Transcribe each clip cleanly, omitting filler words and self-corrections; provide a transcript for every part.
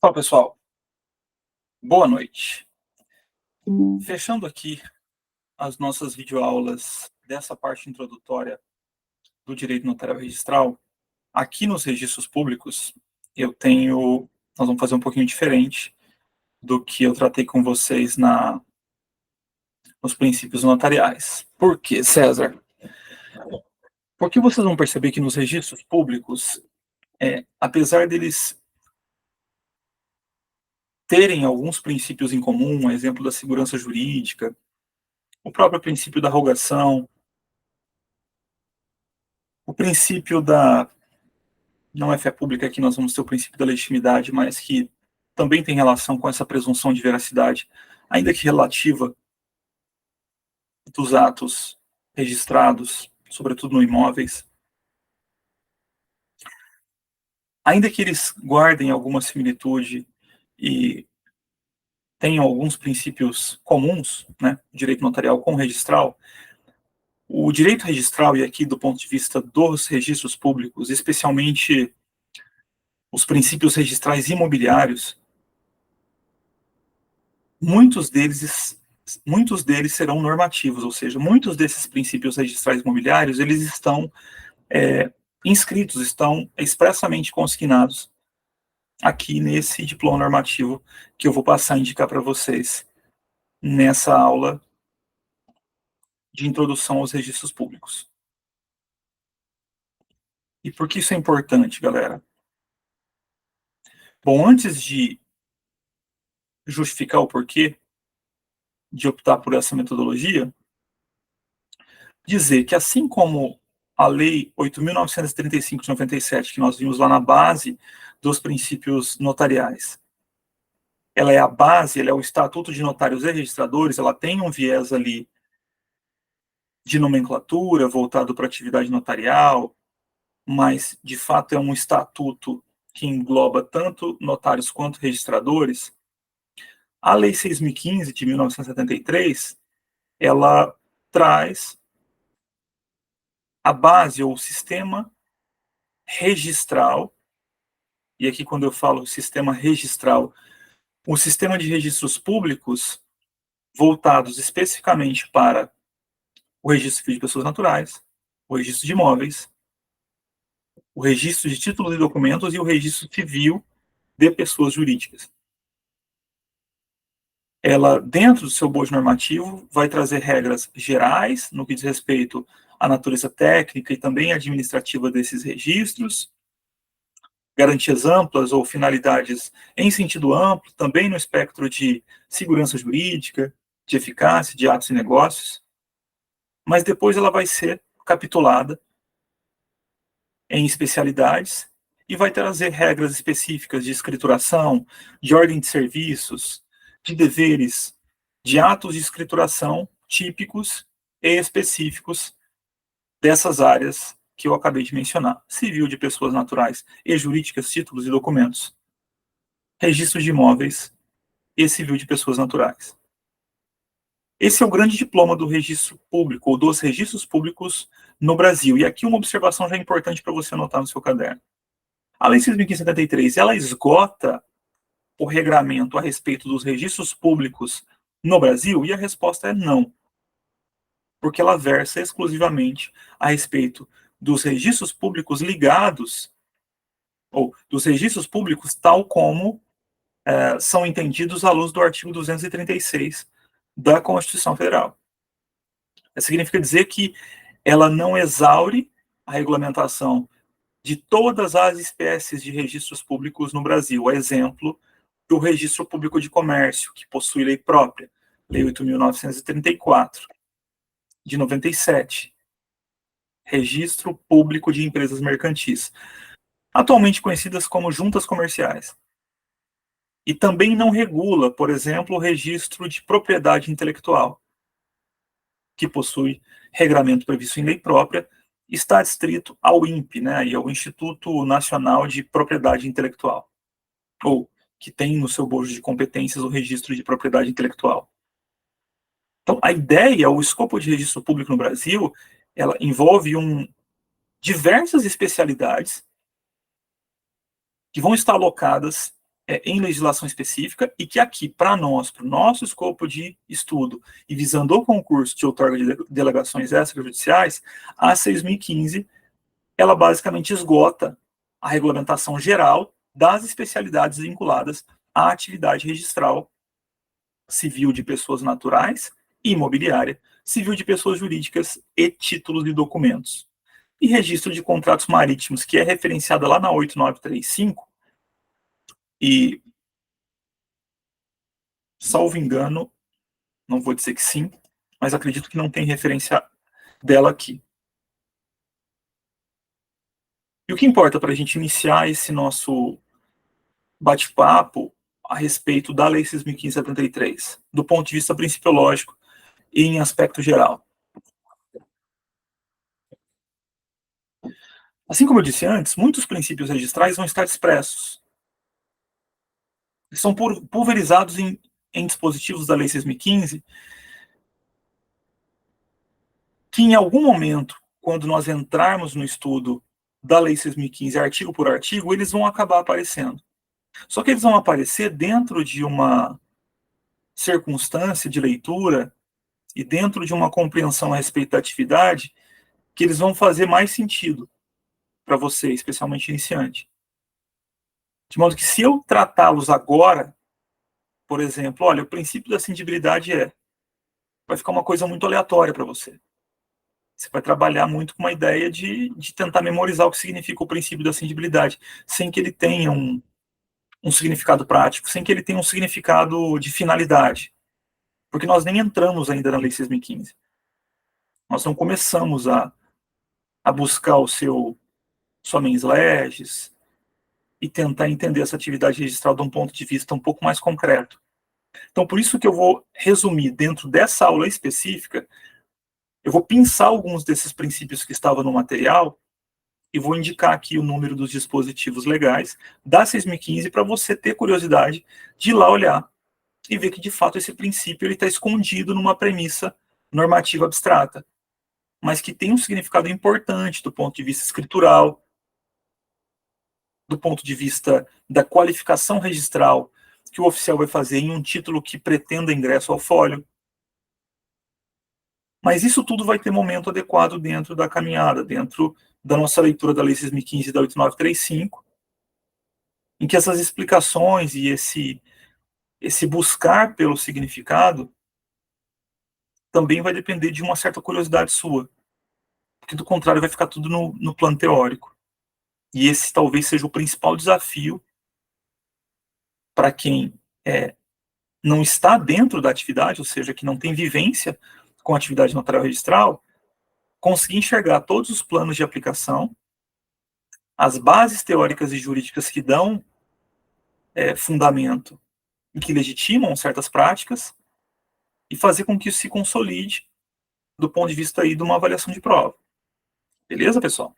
Fala, pessoal. Boa noite. Fechando aqui as nossas videoaulas dessa parte introdutória do direito notarial registral, aqui nos registros públicos, nós vamos fazer um pouquinho diferente do que eu tratei com vocês nos princípios notariais. Por quê, César? Porque vocês vão perceber que nos registros públicos, apesar deles terem alguns princípios em comum, exemplo da segurança jurídica, o próprio princípio da rogação, o princípio da... Não é fé pública que nós vamos ter o princípio da legitimidade, mas que também tem relação com essa presunção de veracidade, ainda que relativa dos atos registrados, sobretudo no imóveis. Ainda que eles guardem alguma similitude e tenham alguns princípios comuns, né, direito notarial com registral, o direito registral, e aqui do ponto de vista dos registros públicos, especialmente os princípios registrais imobiliários, muitos deles serão normativos, ou seja, muitos desses princípios registrais imobiliários, eles estão inscritos, estão expressamente consignados aqui nesse diploma normativo que eu vou passar a indicar para vocês nessa aula de introdução aos registros públicos. E por que isso é importante, galera? Bom, antes de justificar o porquê de optar por essa metodologia, dizer que assim como a Lei 8.935 de 97, que nós vimos lá na base dos princípios notariais, ela é a base, ela é o Estatuto de Notários e Registradores, ela tem um viés ali de nomenclatura voltado para a atividade notarial, mas de fato é um estatuto que engloba tanto notários quanto registradores. A Lei 6.015 de 1973, ela traz a base ou o sistema registral, e aqui quando eu falo sistema registral, o sistema de registros públicos voltados especificamente para o registro civil de pessoas naturais, o registro de imóveis, o registro de títulos e documentos e o registro civil de pessoas jurídicas. Ela, dentro do seu bojo normativo, vai trazer regras gerais no que diz respeito à natureza técnica e também administrativa desses registros, garantias amplas ou finalidades em sentido amplo, também no espectro de segurança jurídica, de eficácia, de atos e negócios, mas depois ela vai ser capitulada em especialidades e vai trazer regras específicas de escrituração, de ordem de serviços, de deveres, de atos de escrituração típicos e específicos dessas áreas que eu acabei de mencionar: civil de pessoas naturais e jurídicas, títulos e documentos, registro de imóveis e civil de pessoas naturais. Esse é o grande diploma do registro público, ou dos registros públicos no Brasil. E aqui uma observação já importante para você anotar no seu caderno. A Lei 6.573, ela esgota o regramento a respeito dos registros públicos no Brasil? E a resposta é não, porque ela versa exclusivamente a respeito dos registros públicos ligados, ou dos registros públicos tal como são entendidos à luz do artigo 236 da Constituição Federal. Isso significa dizer que ela não exaure a regulamentação de todas as espécies de registros públicos no Brasil. A exemplo do Registro Público de Comércio, que possui lei própria, Lei 8.934, de 97, Registro Público de Empresas Mercantis, atualmente conhecidas como juntas comerciais. E também não regula, por exemplo, o registro de propriedade intelectual, que possui regramento previsto em lei própria, está adscrito ao INPE, né, e ao Instituto Nacional de Propriedade Intelectual, ou que tem no seu bojo de competências o registro de propriedade intelectual. Então, a ideia, o escopo de registro público no Brasil, ela envolve diversas especialidades que vão estar alocadas em legislação específica, e que aqui, para nós, para o nosso escopo de estudo, e visando o concurso de outorga de delegações extrajudiciais, a 6.015, ela basicamente esgota a regulamentação geral das especialidades vinculadas à atividade registral civil de pessoas naturais e imobiliária, civil de pessoas jurídicas e títulos de documentos. E registro de contratos marítimos, que é referenciada lá na 8935, e, salvo engano, não vou dizer que sim, mas acredito que não tem referência dela aqui. E o que importa para a gente iniciar esse nosso bate-papo a respeito da Lei 6.573, do ponto de vista principiológico e em aspecto geral? Assim como eu disse antes, muitos princípios registrais vão estar expressos. Eles são pulverizados em dispositivos da Lei 6.015, que em algum momento, quando nós entrarmos no estudo da Lei 6.015, artigo por artigo, eles vão acabar aparecendo. Só que eles vão aparecer dentro de uma circunstância de leitura e dentro de uma compreensão a respeito da atividade que eles vão fazer mais sentido para você, especialmente iniciante. De modo que se eu tratá-los agora, por exemplo, olha, o princípio da cindibilidade vai ficar uma coisa muito aleatória para você. Você vai trabalhar muito com uma ideia de tentar memorizar o que significa o princípio da cindibilidade, sem que ele tenha um significado prático, sem que ele tenha um significado de finalidade. Porque nós nem entramos ainda na Lei 6.015. Nós não começamos a buscar sua mens legis e tentar entender essa atividade registral de um ponto de vista um pouco mais concreto. Então, por isso que eu vou resumir dentro dessa aula específica, eu vou pensar alguns desses princípios que estavam no material e vou indicar aqui o número dos dispositivos legais da 6.015 para você ter curiosidade de ir lá olhar e ver que, de fato, esse princípio está escondido numa premissa normativa abstrata, mas que tem um significado importante do ponto de vista escritural, do ponto de vista da qualificação registral que o oficial vai fazer em um título que pretenda ingresso ao fólio. Mas isso tudo vai ter momento adequado dentro da caminhada, dentro da nossa leitura da Lei 6.015 e da 8935, em que essas explicações e esse buscar pelo significado também vai depender de uma certa curiosidade sua, porque do contrário vai ficar tudo no plano teórico. E esse talvez seja o principal desafio para quem não está dentro da atividade, ou seja, que não tem vivência com a atividade notarial registral, conseguir enxergar todos os planos de aplicação, as bases teóricas e jurídicas que dão fundamento e que legitimam certas práticas, e fazer com que isso se consolide do ponto de vista aí de uma avaliação de prova. Beleza, pessoal?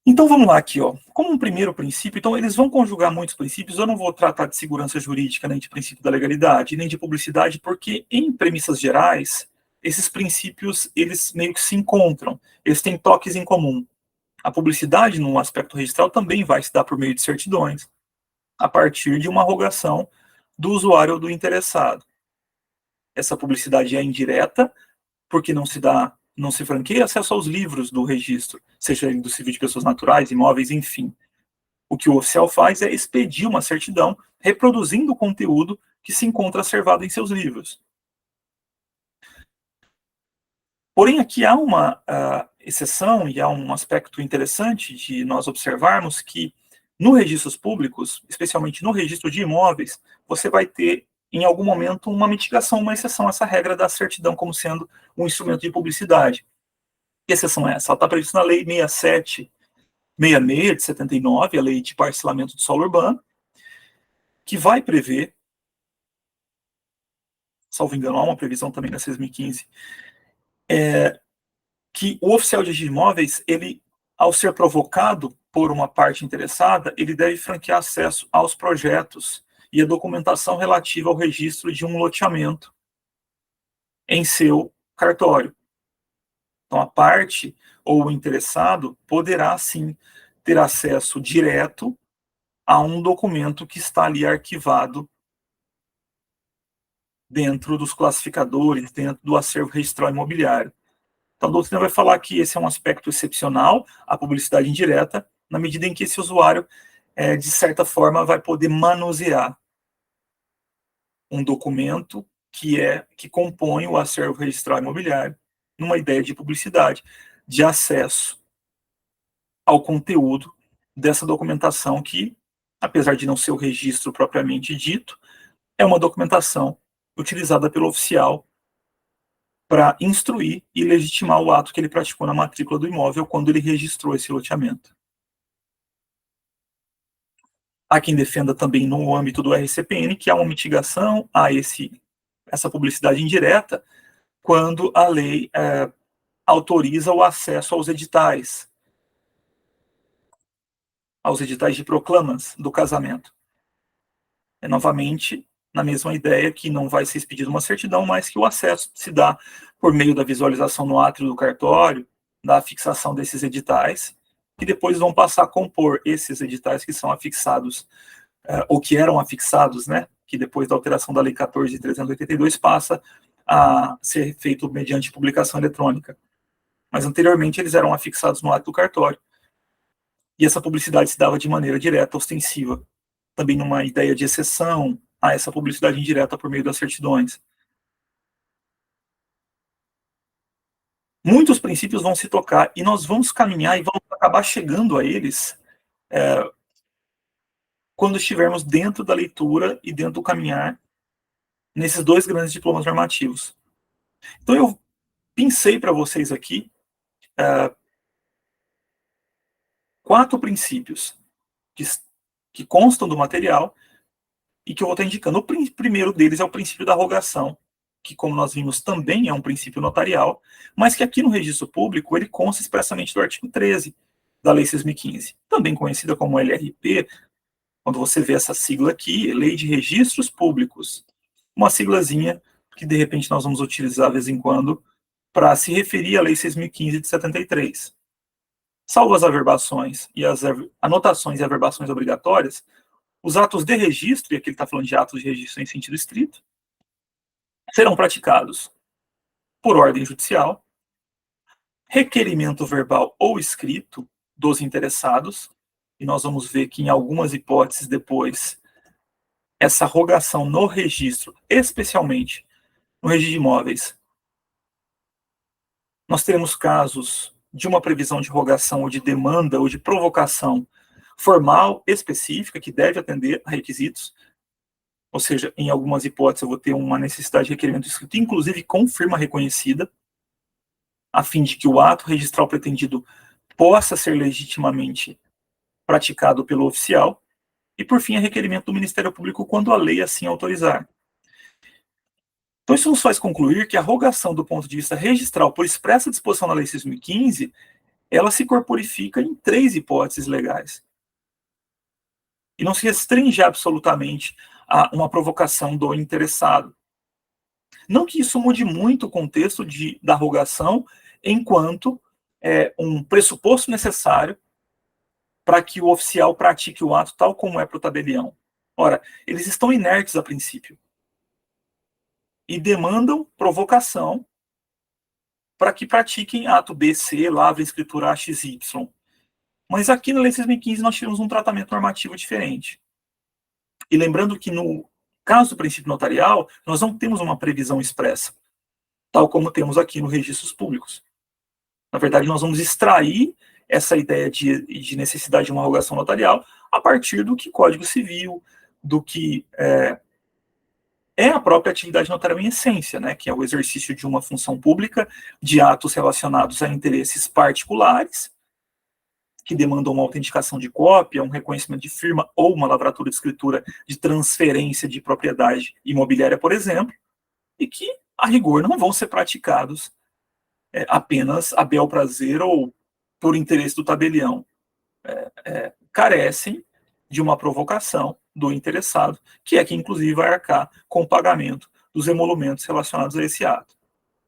Então vamos lá aqui, ó. Como um primeiro princípio, então eles vão conjugar muitos princípios, eu não vou tratar de segurança jurídica, nem de princípio da legalidade, nem de publicidade, porque em premissas gerais, esses princípios, eles meio que se encontram, eles têm toques em comum. A publicidade, no aspecto registral, também vai se dar por meio de certidões, a partir de uma rogação do usuário ou do interessado. Essa publicidade é indireta, porque não se franqueia acesso aos livros do registro, seja ele do civil de pessoas naturais, imóveis, enfim. O que o oficial faz é expedir uma certidão reproduzindo o conteúdo que se encontra acervado em seus livros. Porém, aqui há uma exceção e há um aspecto interessante de nós observarmos que no registros públicos, especialmente no registro de imóveis, você vai ter, em algum momento, uma mitigação, uma exceção a essa regra da certidão como sendo um instrumento de publicidade. Que exceção é essa? Ela está prevista na Lei 6766 de 79, a Lei de Parcelamento do Solo Urbano, que vai prever, salvo engano, há uma previsão também na 6.015, que o oficial de imóveis, ele, ao ser provocado por uma parte interessada, ele deve franquear acesso aos projetos e a documentação relativa ao registro de um loteamento em seu cartório. Então, a parte ou o interessado poderá, sim, ter acesso direto a um documento que está ali arquivado dentro dos classificadores, dentro do acervo registral imobiliário. Então, a doutrina vai falar que esse é um aspecto excepcional, a publicidade indireta, na medida em que esse usuário, de certa forma, vai poder manusear um documento que compõe o acervo registral imobiliário, numa ideia de publicidade, de acesso ao conteúdo dessa documentação que, apesar de não ser o registro propriamente dito, é uma documentação utilizada pelo oficial para instruir e legitimar o ato que ele praticou na matrícula do imóvel quando ele registrou esse loteamento. Há quem defenda também no âmbito do RCPN que há uma mitigação a essa publicidade indireta quando a lei autoriza o acesso aos editais de proclamas do casamento. É novamente na mesma ideia que não vai ser expedida uma certidão, mas que o acesso se dá por meio da visualização no átrio do cartório, da fixação desses editais, que depois vão passar a compor esses editais que são afixados, ou que eram afixados, né, que depois da alteração da Lei 14.382 passa a ser feito mediante publicação eletrônica. Mas anteriormente eles eram afixados no ato do cartório. E essa publicidade se dava de maneira direta, ostensiva. Também numa ideia de exceção a essa publicidade indireta por meio das certidões. Muitos princípios vão se tocar e nós vamos caminhar e vamos acabar chegando a eles quando estivermos dentro da leitura e dentro do caminhar nesses dois grandes diplomas normativos. Então eu pensei para vocês aqui 4 princípios que constam do material e que eu vou estar indicando. O primeiro deles é o princípio da rogação, que, como nós vimos, também é um princípio notarial, mas que aqui no registro público ele consta expressamente do artigo 13 da Lei 6.015, também conhecida como LRP, quando você vê essa sigla aqui, Lei de Registros Públicos, uma siglazinha que, de repente, nós vamos utilizar de vez em quando para se referir à Lei 6.015 de 73. Salvo as averbações e as anotações e averbações obrigatórias, os atos de registro, e aqui ele está falando de atos de registro em sentido estrito, serão praticados por ordem judicial, requerimento verbal ou escrito dos interessados, e nós vamos ver que em algumas hipóteses depois, essa rogação no registro, especialmente no registro de imóveis, nós teremos casos de uma previsão de rogação ou de demanda ou de provocação formal específica que deve atender a requisitos, ou seja, em algumas hipóteses eu vou ter uma necessidade de requerimento escrito, inclusive com firma reconhecida, a fim de que o ato registral pretendido possa ser legitimamente praticado pelo oficial, e por fim, a requerimento do Ministério Público quando a lei assim autorizar. Então isso nos faz concluir que a rogação do ponto de vista registral por expressa disposição da Lei 6.015, ela se corporifica em 3 hipóteses legais. E não se restringe absolutamente a uma provocação do interessado. Não que isso mude muito o contexto da rogação, enquanto um pressuposto necessário para que o oficial pratique o ato tal como é para o tabelião. Ora, eles estão inertes a princípio e demandam provocação para que pratiquem ato B, C, lavra, escritura A, X, Y. Mas aqui na Lei 6.015 nós tivemos um tratamento normativo diferente. E lembrando que no caso do princípio notarial, nós não temos uma previsão expressa, tal como temos aqui nos registros públicos. Na verdade, nós vamos extrair essa ideia de necessidade de uma rogação notarial a partir do que Código Civil, do que é a própria atividade notarial em essência, né, que é o exercício de uma função pública, de atos relacionados a interesses particulares, que demandam uma autenticação de cópia, um reconhecimento de firma ou uma lavratura de escritura de transferência de propriedade imobiliária, por exemplo, e que, a rigor, não vão ser praticados apenas a bel prazer ou por interesse do tabelião. Carecem de uma provocação do interessado, que é quem, inclusive, vai arcar com o pagamento dos emolumentos relacionados a esse ato.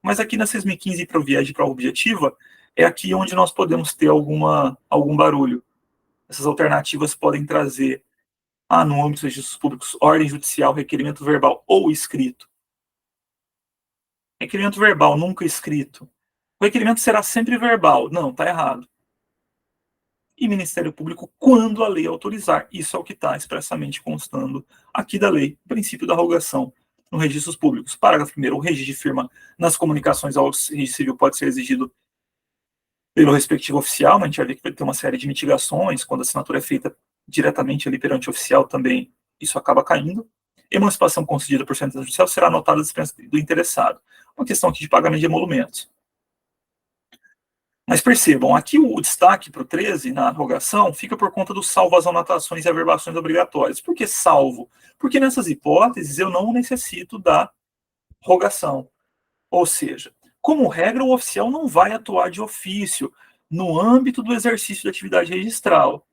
Mas aqui na 6.015, para o viés de prova objetiva, é aqui onde nós podemos ter algum barulho. Essas alternativas podem trazer No âmbito dos registros públicos, ordem judicial, requerimento verbal ou escrito. Requerimento verbal, nunca escrito. O requerimento será sempre verbal. Não, está errado. E Ministério Público, quando a lei autorizar. Isso é o que está expressamente constando aqui da lei. O princípio da rogação nos registros públicos. Parágrafo 1º, o registro de firma nas comunicações ao registro civil pode ser exigido pelo respectivo oficial, mas a gente vai ver que vai ter uma série de mitigações. Quando a assinatura é feita diretamente ali perante o oficial, também isso acaba caindo. Emancipação concedida por sentença judicial será anotada a dispensa do interessado. Uma questão aqui de pagamento de emolumentos. Mas percebam, aqui o destaque para o 13, na rogação, fica por conta dos salvos, anotações e averbações obrigatórias. Por que salvo? Porque nessas hipóteses eu não necessito da rogação. Ou seja, como regra, o oficial não vai atuar de ofício no âmbito do exercício da atividade registral.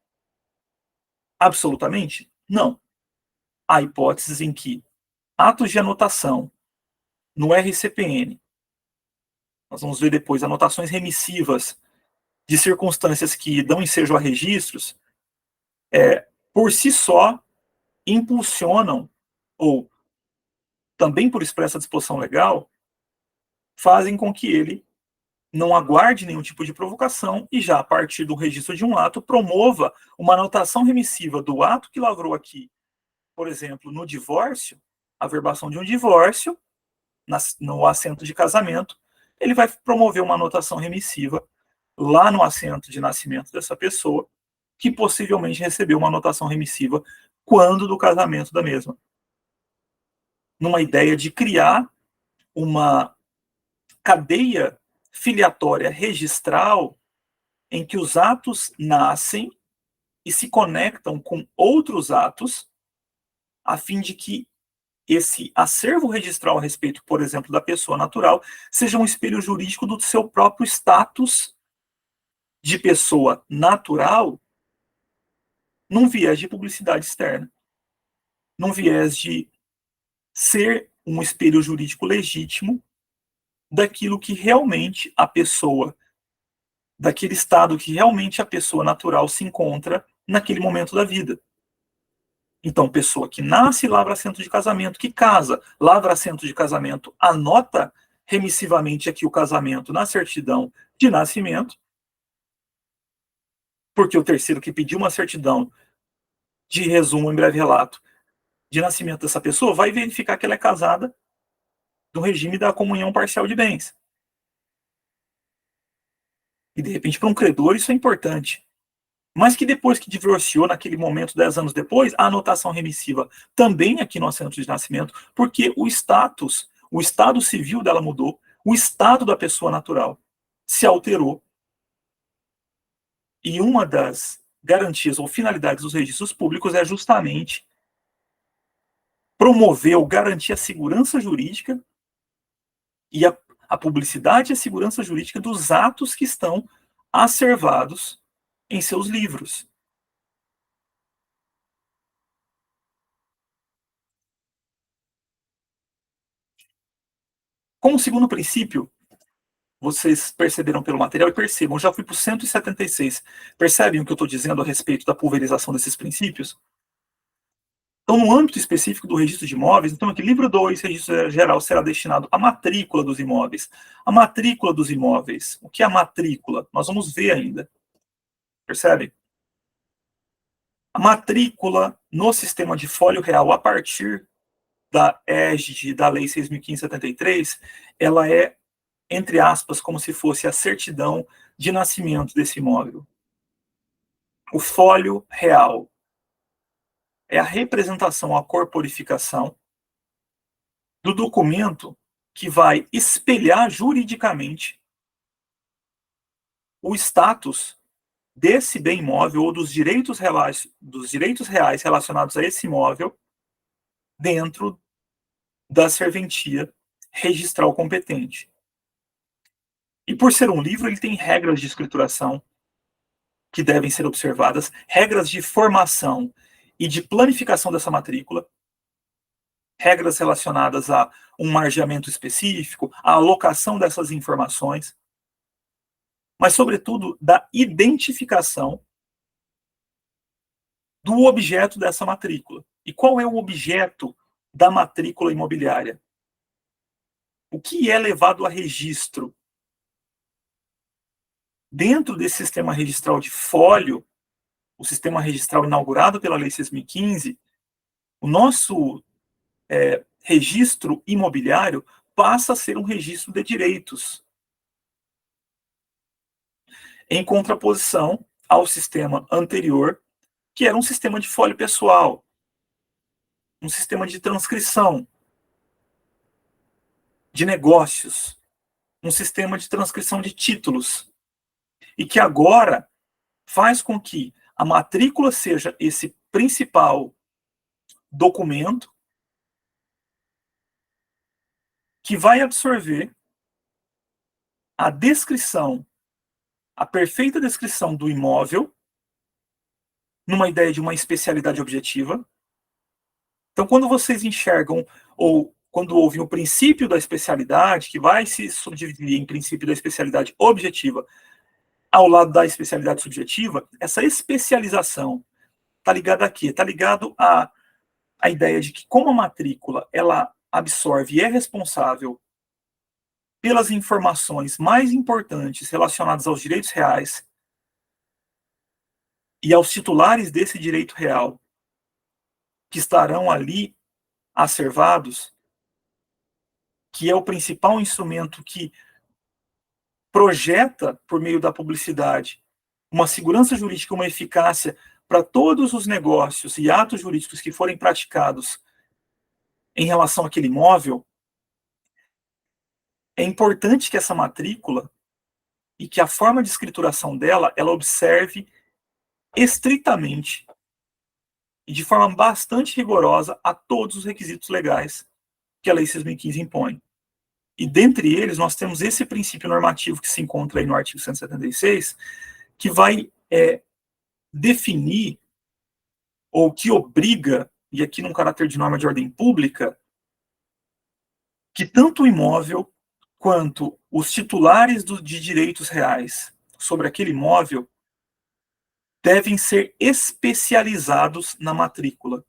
Absolutamente? Não. Há hipóteses em que atos de anotação no RCPN, nós vamos ver depois, anotações remissivas de circunstâncias que dão ensejo a registros, por si só, impulsionam, ou também por expressa disposição legal, fazem com que ele não aguarde nenhum tipo de provocação e já a partir do registro de um ato promova uma anotação remissiva do ato que lavrou aqui, por exemplo, no divórcio, a averbação de um divórcio, no assento de casamento, ele vai promover uma anotação remissiva lá no assento de nascimento dessa pessoa, que possivelmente recebeu uma anotação remissiva quando do casamento da mesma. Numa ideia de criar uma cadeia filiatória registral em que os atos nascem e se conectam com outros atos, a fim de que esse acervo registral a respeito, por exemplo, da pessoa natural, seja um espelho jurídico do seu próprio status de pessoa natural, num viés de publicidade externa, num viés de ser um espelho jurídico legítimo daquilo que realmente a pessoa, daquele estado que realmente a pessoa natural se encontra naquele momento da vida. Então, pessoa que nasce, lavra assento de casamento, que casa, lavra assento de casamento, anota remissivamente aqui o casamento na certidão de nascimento, porque o terceiro que pediu uma certidão de resumo em breve relato de nascimento dessa pessoa vai verificar que ela é casada no regime da comunhão parcial de bens. E, de repente, para um credor isso é importante. Mas que depois que divorciou, naquele momento, 10 anos depois, a anotação remissiva também aqui no assento de nascimento, porque o estado civil dela mudou, o estado da pessoa natural se alterou. E uma das garantias ou finalidades dos registros públicos é justamente promover ou garantir a segurança jurídica e a publicidade e a segurança jurídica dos atos que estão asservados em seus livros. Como segundo princípio, vocês perceberam pelo material e percebam, já fui para o 176. Percebem o que eu estou dizendo a respeito da pulverização desses princípios? Então, no âmbito específico do registro de imóveis, então aqui, livro 2, registro geral, será destinado à matrícula dos imóveis. A matrícula dos imóveis. O que é a matrícula? Nós vamos ver ainda. Percebe? A matrícula no sistema de folho real, a partir da égide da Lei 6.573, ela é, entre aspas, como se fosse a certidão de nascimento desse imóvel. O folho real é a representação, a corporificação do documento que vai espelhar juridicamente o status desse bem imóvel ou dos direitos reais relacionados a esse imóvel dentro da serventia registral competente. E por ser um livro, ele tem regras de escrituração que devem ser observadas, regras de formação e de planificação dessa matrícula, regras relacionadas a um margeamento específico, a alocação dessas informações, mas, sobretudo, da identificação do objeto dessa matrícula. E qual é o objeto da matrícula imobiliária? O que é levado a registro? Dentro desse sistema registral de folio, o sistema registral inaugurado pela Lei 6.015, o nosso registro imobiliário passa a ser um registro de direitos, em contraposição ao sistema anterior, que era um sistema de folio pessoal, um sistema de transcrição de negócios, um sistema de transcrição de títulos, e que agora faz com que a matrícula seja esse principal documento que vai absorver a descrição, a perfeita descrição do imóvel, numa ideia de uma especialidade objetiva. Então, quando vocês enxergam, ou quando ouvem o princípio da especialidade, que vai se subdividir em princípio da especialidade objetiva, ao lado da especialidade subjetiva, essa especialização está ligada a quê? Está ligado à ideia de que, como a matrícula ela absorve e é responsável pelas informações mais importantes relacionadas aos direitos reais e aos titulares desse direito real, que estarão ali acervados, que é o principal instrumento que projeta, por meio da publicidade, uma segurança jurídica, uma eficácia para todos os negócios e atos jurídicos que forem praticados em relação àquele imóvel. É importante que essa matrícula e que a forma de escrituração dela, ela observe estritamente e de forma bastante rigorosa a todos os requisitos legais que a Lei 6.015 impõe. E dentre eles, nós temos esse princípio normativo que se encontra aí no artigo 176, que vai definir, ou que obriga, e aqui num caráter de norma de ordem pública, que tanto o imóvel quanto os titulares de direitos reais sobre aquele imóvel devem ser especializados na matrícula.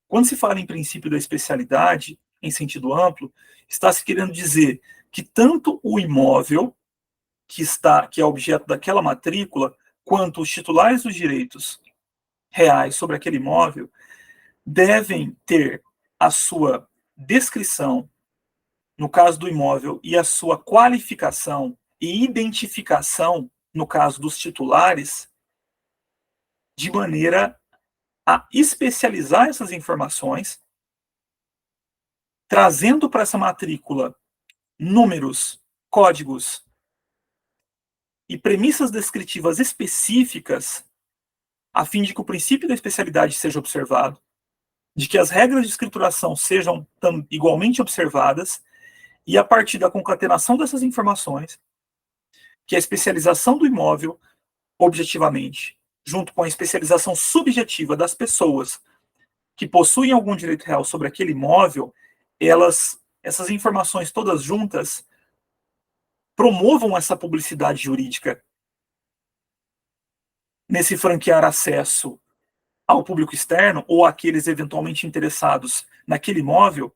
Quando se fala em princípio da especialidade, em sentido amplo, está se querendo dizer que tanto o imóvel que é objeto daquela matrícula, quanto os titulares dos direitos reais sobre aquele imóvel devem ter a sua descrição, no caso do imóvel, e a sua qualificação e identificação, no caso dos titulares, de maneira a especializar essas informações, trazendo para essa matrícula números, códigos e premissas descritivas específicas, a fim de que o princípio da especialidade seja observado, de que as regras de escrituração sejam igualmente observadas, e a partir da concatenação dessas informações, que a especialização do imóvel, objetivamente, junto com a especialização subjetiva das pessoas que possuem algum direito real sobre aquele imóvel, essas informações todas juntas promovam essa publicidade jurídica nesse franquear acesso ao público externo ou àqueles eventualmente interessados naquele imóvel,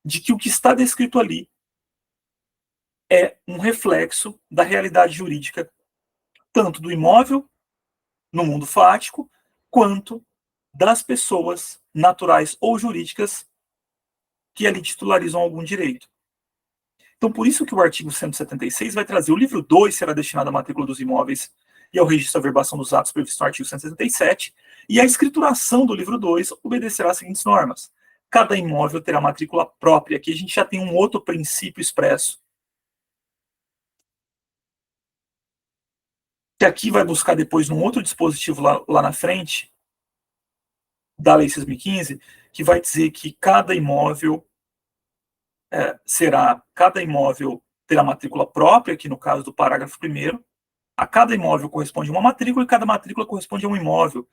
de que o que está descrito ali é um reflexo da realidade jurídica, tanto do imóvel no mundo fático, quanto das pessoas naturais ou jurídicas que ali titularizam algum direito. Então, por isso que o artigo 176 vai trazer: o livro 2 será destinado à matrícula dos imóveis e ao registro da averbação dos atos previsto no artigo 177, e a escrituração do livro 2 obedecerá às seguintes normas. Cada imóvel terá matrícula própria. Aqui a gente já tem um outro princípio expresso, que aqui vai buscar depois num outro dispositivo lá na frente, da Lei 6.015, que vai dizer que cada imóvel terá matrícula própria, aqui no caso do parágrafo 1º, a cada imóvel corresponde uma matrícula e cada matrícula corresponde a um imóvel,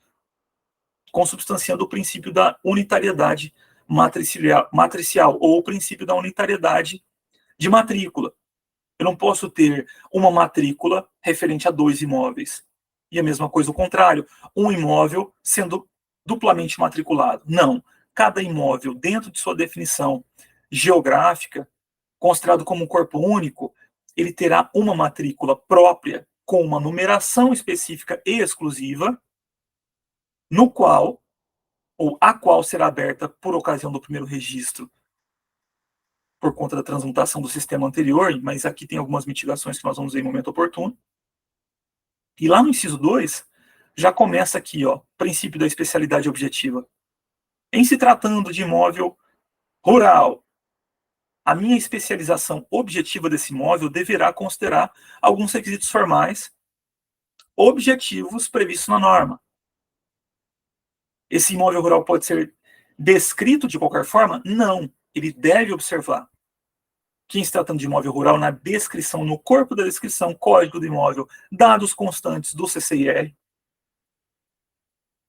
consubstanciando o princípio da unitariedade matricial ou o princípio da unitariedade de matrícula. Eu não posso ter uma matrícula referente a 2 imóveis. E a mesma coisa o contrário, um imóvel sendo duplamente matriculado. Não, cada imóvel, dentro de sua definição geográfica, considerado como um corpo único, ele terá uma matrícula própria, com uma numeração específica e exclusiva, no qual, ou a qual será aberta por ocasião do primeiro registro, por conta da transmutação do sistema anterior, mas aqui tem algumas mitigações que nós vamos ver em momento oportuno. E lá no inciso 2, já começa aqui, ó, princípio da especialidade objetiva. Em se tratando de imóvel rural, a minha especialização objetiva desse imóvel deverá considerar alguns requisitos formais objetivos previstos na norma. Esse imóvel rural pode ser descrito de qualquer forma? Não. Ele deve observar que, em se tratando de imóvel rural, na descrição, no corpo da descrição, código do imóvel, dados constantes do CCIR,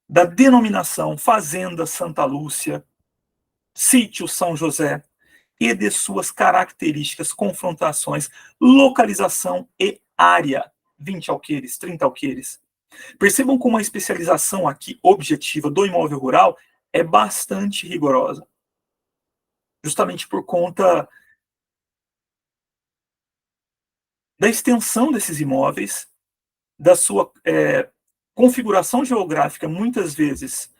da denominação Fazenda Santa Lúcia, Sítio São José, e de suas características, confrontações, localização e área, 20 alqueires, 30 alqueires. Percebam como a especialização aqui objetiva do imóvel rural é bastante rigorosa, justamente por conta da extensão desses imóveis, da sua configuração geográfica, muitas vezes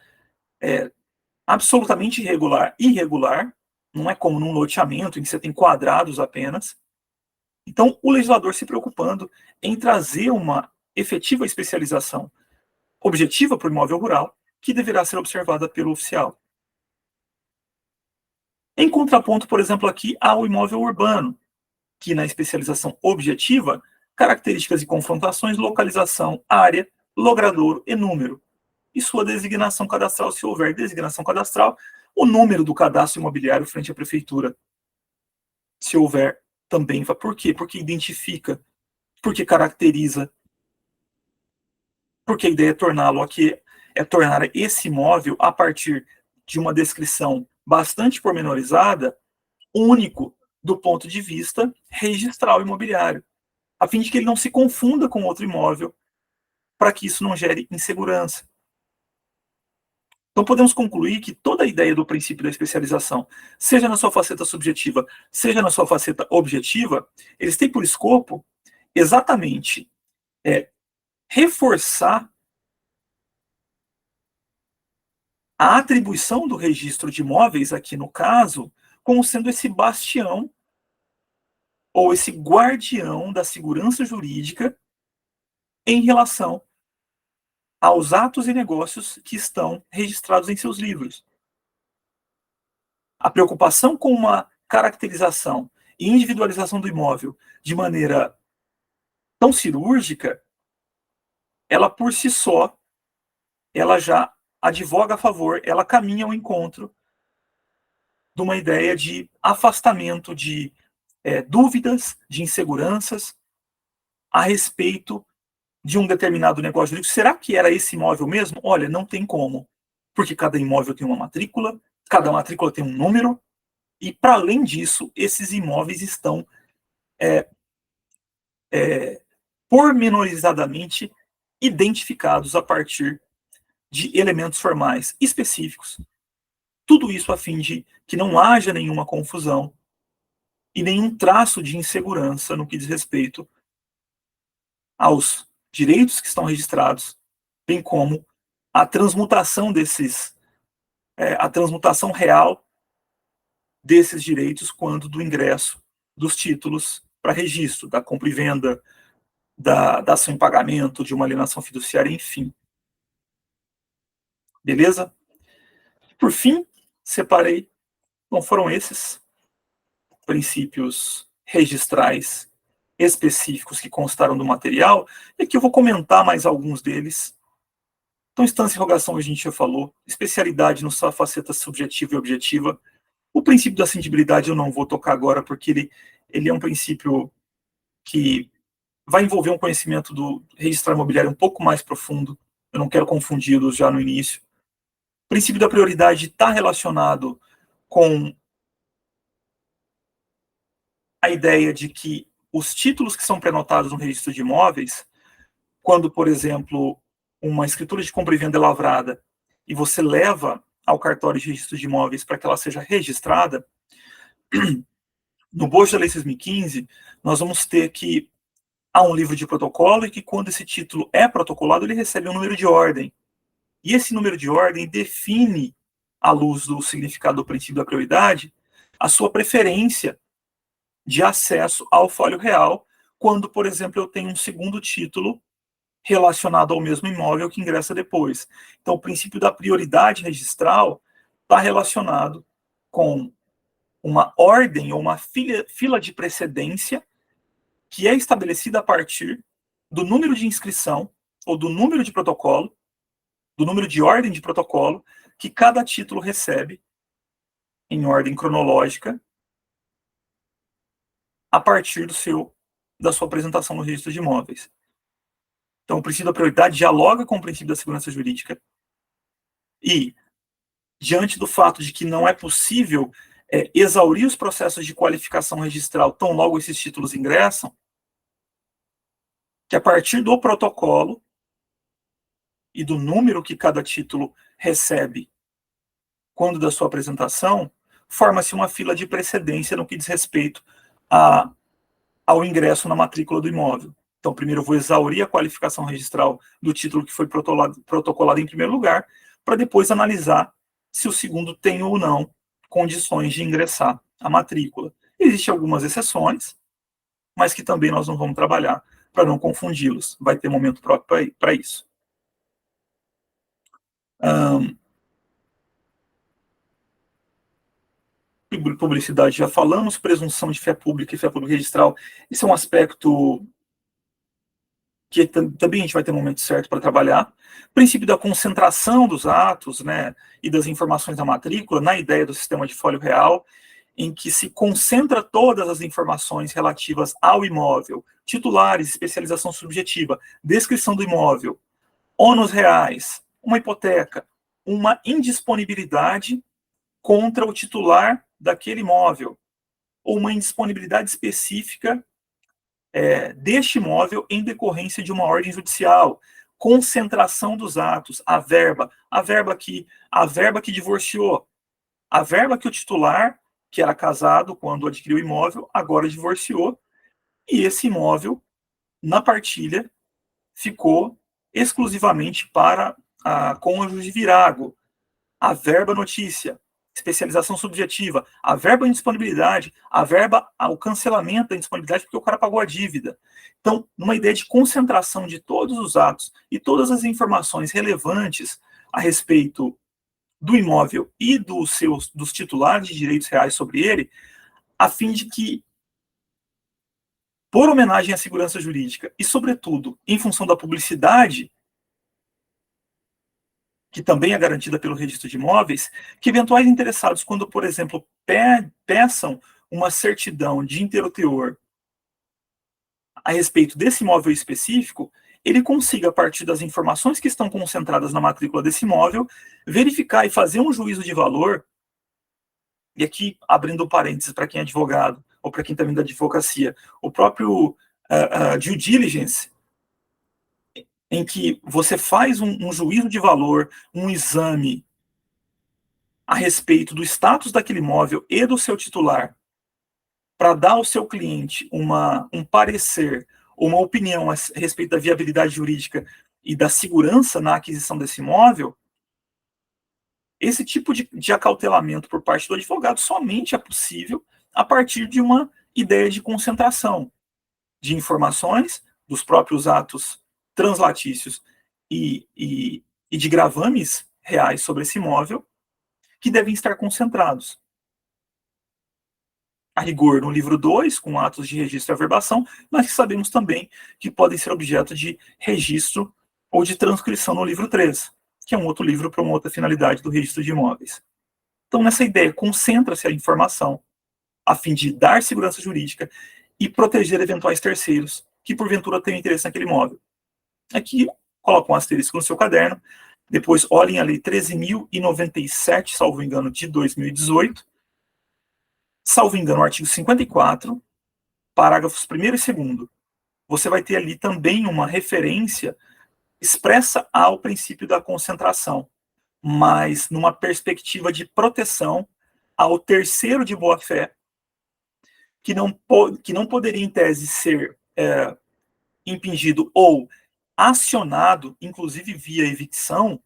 absolutamente irregular, não é como num loteamento em que você tem quadrados apenas. Então, o legislador se preocupando em trazer uma efetiva especialização objetiva para o imóvel rural, que deverá ser observada pelo oficial. Em contraponto, por exemplo, aqui ao imóvel urbano, que na especialização objetiva, características e confrontações, localização, área, logradouro e número. E sua designação cadastral, se houver designação cadastral, o número do cadastro imobiliário frente à prefeitura. Se houver, também. Por quê? Porque identifica, porque caracteriza, porque a ideia é torná-lo aqui, é tornar esse imóvel, a partir de uma descrição bastante pormenorizada, único do ponto de vista registral imobiliário, a fim de que ele não se confunda com outro imóvel, para que isso não gere insegurança. Então, podemos concluir que toda a ideia do princípio da especialização, seja na sua faceta subjetiva, seja na sua faceta objetiva, eles têm por escopo exatamente reforçar a atribuição do registro de imóveis, aqui no caso, como sendo esse bastião ou esse guardião da segurança jurídica em relação aos atos e negócios que estão registrados em seus livros. A preocupação com uma caracterização e individualização do imóvel de maneira tão cirúrgica, ela por si só, ela já advoga a favor, ela caminha ao encontro de uma ideia de afastamento de dúvidas, de inseguranças a respeito de um determinado negócio jurídico. Será que era esse imóvel mesmo? Olha, não tem como, porque cada imóvel tem uma matrícula, cada matrícula tem um número, e para além disso, esses imóveis estão pormenorizadamente identificados a partir de elementos formais específicos. Tudo isso a fim de que não haja nenhuma confusão e nenhum traço de insegurança no que diz respeito aos direitos que estão registrados, bem como a transmutação a transmutação real desses direitos quando do ingresso dos títulos para registro, da compra e venda, da ação em pagamento, de uma alienação fiduciária, enfim. Beleza? Por fim, separei, não foram esses princípios registrais específicos que constaram do material, e aqui eu vou comentar mais alguns deles. Então, instância e rogação a gente já falou, especialidade no sua faceta subjetiva e objetiva. O princípio da cindibilidade eu não vou tocar agora, porque ele é um princípio que vai envolver um conhecimento do registrar imobiliário um pouco mais profundo, eu não quero confundi-los já no início. O princípio da prioridade está relacionado com a ideia de que os títulos que são prenotados no registro de imóveis, quando, por exemplo, uma escritura de compra e venda é lavrada e você leva ao cartório de registro de imóveis para que ela seja registrada, no bojo da Lei 6.015, nós vamos ter que há um livro de protocolo e que quando esse título é protocolado, ele recebe um número de ordem. E esse número de ordem define, à luz do significado do princípio da prioridade, a sua preferência de acesso ao folho real, quando, por exemplo, eu tenho um segundo título relacionado ao mesmo imóvel que ingressa depois. Então, o princípio da prioridade registral está relacionado com uma ordem ou uma fila de precedência que é estabelecida a partir do número de inscrição ou do número de protocolo, do número de ordem de protocolo que cada título recebe em ordem cronológica a partir da sua apresentação no registro de imóveis. Então, o princípio da prioridade dialoga com o princípio da segurança jurídica e, diante do fato de que não é possível exaurir os processos de qualificação registral tão logo esses títulos ingressam, que a partir do protocolo e do número que cada título recebe quando da sua apresentação, forma-se uma fila de precedência no que diz respeito ao ingresso na matrícula do imóvel. Então, primeiro eu vou exaurir a qualificação registral do título que foi protocolado em primeiro lugar, para depois analisar se o segundo tem ou não condições de ingressar a matrícula. Existem algumas exceções, mas que também nós não vamos trabalhar para não confundi-los. Vai ter momento próprio para isso. Publicidade já falamos, presunção de fé pública e fé pública registral. Isso é um aspecto que também a gente vai ter um momento certo para trabalhar. Princípio da concentração dos atos, né, e das informações da matrícula na ideia do sistema de folho real, em que se concentra todas as informações relativas ao imóvel, titulares, especialização subjetiva, descrição do imóvel, ônus reais, uma hipoteca, uma indisponibilidade contra o titular daquele imóvel, ou uma indisponibilidade específica deste imóvel em decorrência de uma ordem judicial, concentração dos atos, a verba que divorciou, a verba que o titular, que era casado quando adquiriu o imóvel, agora divorciou, e esse imóvel, na partilha, ficou exclusivamente para a cônjuge virago, a verba notícia, especialização subjetiva, a verba em disponibilidade, a verba ao cancelamento da indisponibilidade porque o cara pagou a dívida. Então, numa ideia de concentração de todos os atos e todas as informações relevantes a respeito do imóvel e dos titulares de direitos reais sobre ele, a fim de que, por homenagem à segurança jurídica e, sobretudo, em função da publicidade, que também é garantida pelo registro de imóveis, que eventuais interessados, quando, por exemplo, peçam uma certidão de interoteor a respeito desse imóvel específico, ele consiga, a partir das informações que estão concentradas na matrícula desse imóvel, verificar e fazer um juízo de valor, e aqui, abrindo parênteses para quem é advogado, ou para quem está vindo da advocacia, o próprio due diligence, em que você faz um juízo de valor, um exame a respeito do status daquele imóvel e do seu titular, para dar ao seu cliente um parecer, uma opinião a respeito da viabilidade jurídica e da segurança na aquisição desse imóvel, esse tipo de acautelamento por parte do advogado somente é possível a partir de uma ideia de concentração de informações dos próprios atos translatícios e de gravames reais sobre esse imóvel, que devem estar concentrados. A rigor, no livro 2, com atos de registro e averbação, mas que sabemos também que podem ser objeto de registro ou de transcrição no livro 3, que é um outro livro para uma outra finalidade do registro de imóveis. Então, nessa ideia, concentra-se a informação a fim de dar segurança jurídica e proteger eventuais terceiros que, porventura, tenham interesse naquele imóvel. Aqui, coloca um asterisco no seu caderno, depois olhem a Lei 13.097, salvo engano, de 2018, salvo engano, o artigo 54, parágrafos 1º e 2º. você vai ter ali também uma referência expressa ao princípio da concentração, mas numa perspectiva de proteção ao terceiro de boa-fé, que não poderia, em tese, ser impingido ou acionado, inclusive via evicção,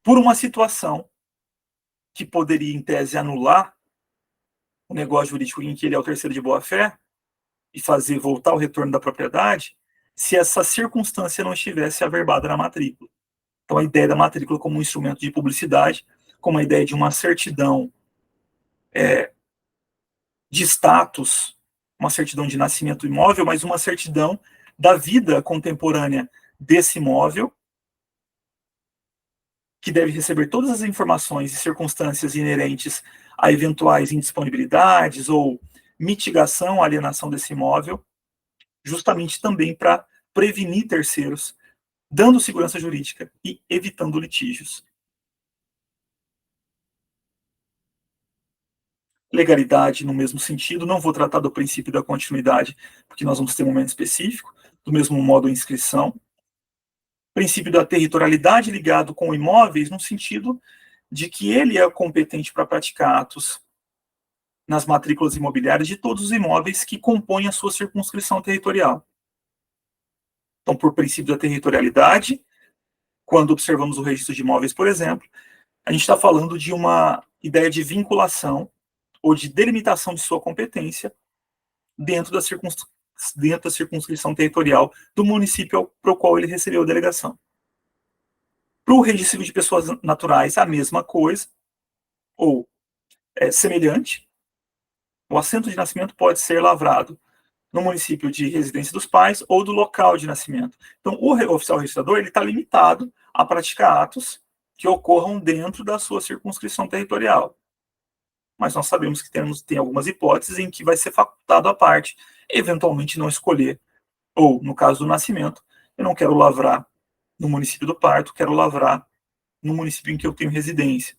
por uma situação que poderia, em tese, anular o negócio jurídico em que ele é o terceiro de boa-fé e fazer voltar o retorno da propriedade, se essa circunstância não estivesse averbada na matrícula. Então, a ideia da matrícula como um instrumento de publicidade, como a ideia de uma certidão de status, uma certidão de nascimento imóvel, mas uma certidão da vida contemporânea desse imóvel, que deve receber todas as informações e circunstâncias inerentes a eventuais indisponibilidades ou mitigação, alienação desse imóvel, justamente também para prevenir terceiros, dando segurança jurídica e evitando litígios. Legalidade, no mesmo sentido, não vou tratar do princípio da continuidade, porque nós vamos ter um momento específico, do mesmo modo a inscrição. Princípio da territorialidade ligado com imóveis, no sentido de que ele é competente para praticar atos nas matrículas imobiliárias de todos os imóveis que compõem a sua circunscrição territorial. Então, por princípio da territorialidade, quando observamos o registro de imóveis, por exemplo, a gente está falando de uma ideia de vinculação ou de delimitação de sua competência dentro da circunscrição territorial do município para o qual ele recebeu a delegação. Para o registro de pessoas naturais, a mesma coisa, ou semelhante. O assento de nascimento pode ser lavrado no município de residência dos pais ou do local de nascimento. Então, o oficial registrador está limitado a praticar atos que ocorram dentro da sua circunscrição territorial. Mas nós sabemos que tem algumas hipóteses em que vai ser facultado à parte, eventualmente não escolher, ou, no caso do nascimento, eu não quero lavrar no município do parto, quero lavrar no município em que eu tenho residência.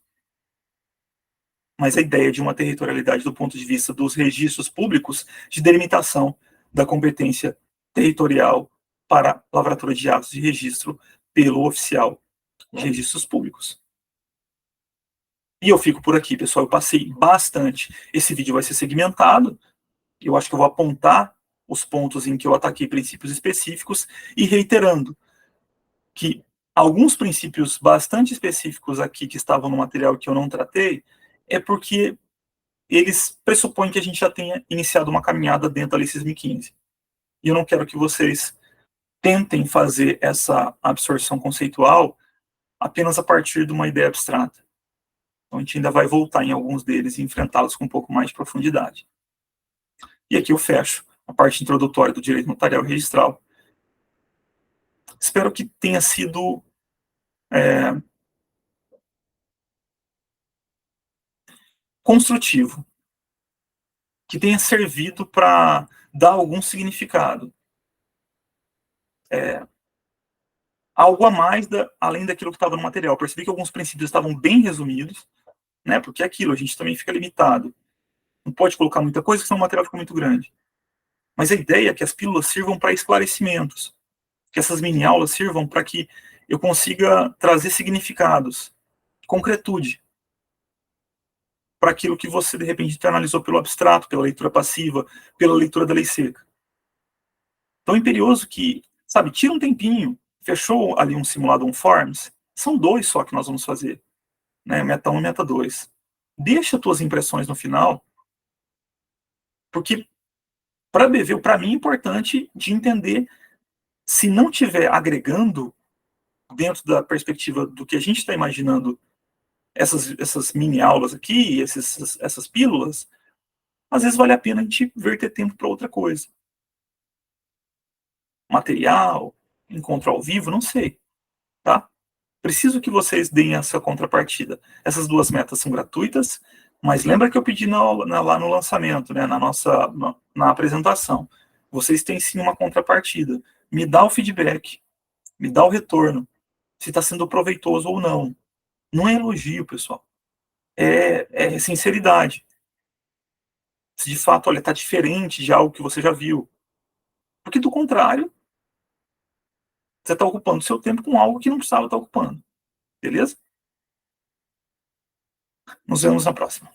Mas a ideia de uma territorialidade do ponto de vista dos registros públicos de delimitação da competência territorial para lavratura de atos de registro pelo oficial de registros públicos. E eu fico por aqui, pessoal. Eu passei bastante. Esse vídeo vai ser segmentado. Eu acho que eu vou apontar os pontos em que eu ataquei princípios específicos e reiterando que alguns princípios bastante específicos aqui que estavam no material que eu não tratei é porque eles pressupõem que a gente já tenha iniciado uma caminhada dentro da Lei 6.015. E eu não quero que vocês tentem fazer essa absorção conceitual apenas a partir de uma ideia abstrata. Então, a gente ainda vai voltar em alguns deles e enfrentá-los com um pouco mais de profundidade. E aqui eu fecho a parte introdutória do direito notarial e registral. Espero que tenha sido construtivo, que tenha servido para dar algum significado. Algo a mais, além daquilo que estava no material. Percebi que alguns princípios estavam bem resumidos, né, porque é aquilo, a gente também fica limitado. Não pode colocar muita coisa, senão o material fica muito grande. Mas a ideia é que as pílulas sirvam para esclarecimentos, que essas mini-aulas sirvam para que eu consiga trazer significados, concretude, para aquilo que você, de repente, analisou pelo abstrato, pela leitura passiva, pela leitura da lei seca. Tão imperioso que, sabe, tira um tempinho, fechou ali um simulado, um Forms, são 2 só que nós vamos fazer, né, Meta 1 e Meta 2. Deixa tuas impressões no final, porque para BV, para mim, é importante de entender, se não estiver agregando, dentro da perspectiva do que a gente está imaginando, essas mini-aulas aqui, essas pílulas, às vezes vale a pena a gente verter tempo para outra coisa. Material, encontro ao vivo, não sei, tá? Preciso que vocês deem essa contrapartida. Essas 2 metas são gratuitas, mas lembra que eu pedi lá no lançamento, né, na apresentação. Vocês têm sim uma contrapartida. Me dá o feedback, me dá o retorno, se está sendo proveitoso ou não. Não é elogio, pessoal. É sinceridade. Se de fato, olha, está diferente de algo que você já viu. Porque, do contrário, você está ocupando seu tempo com algo que não precisava estar ocupando. Beleza? Nos vemos na próxima.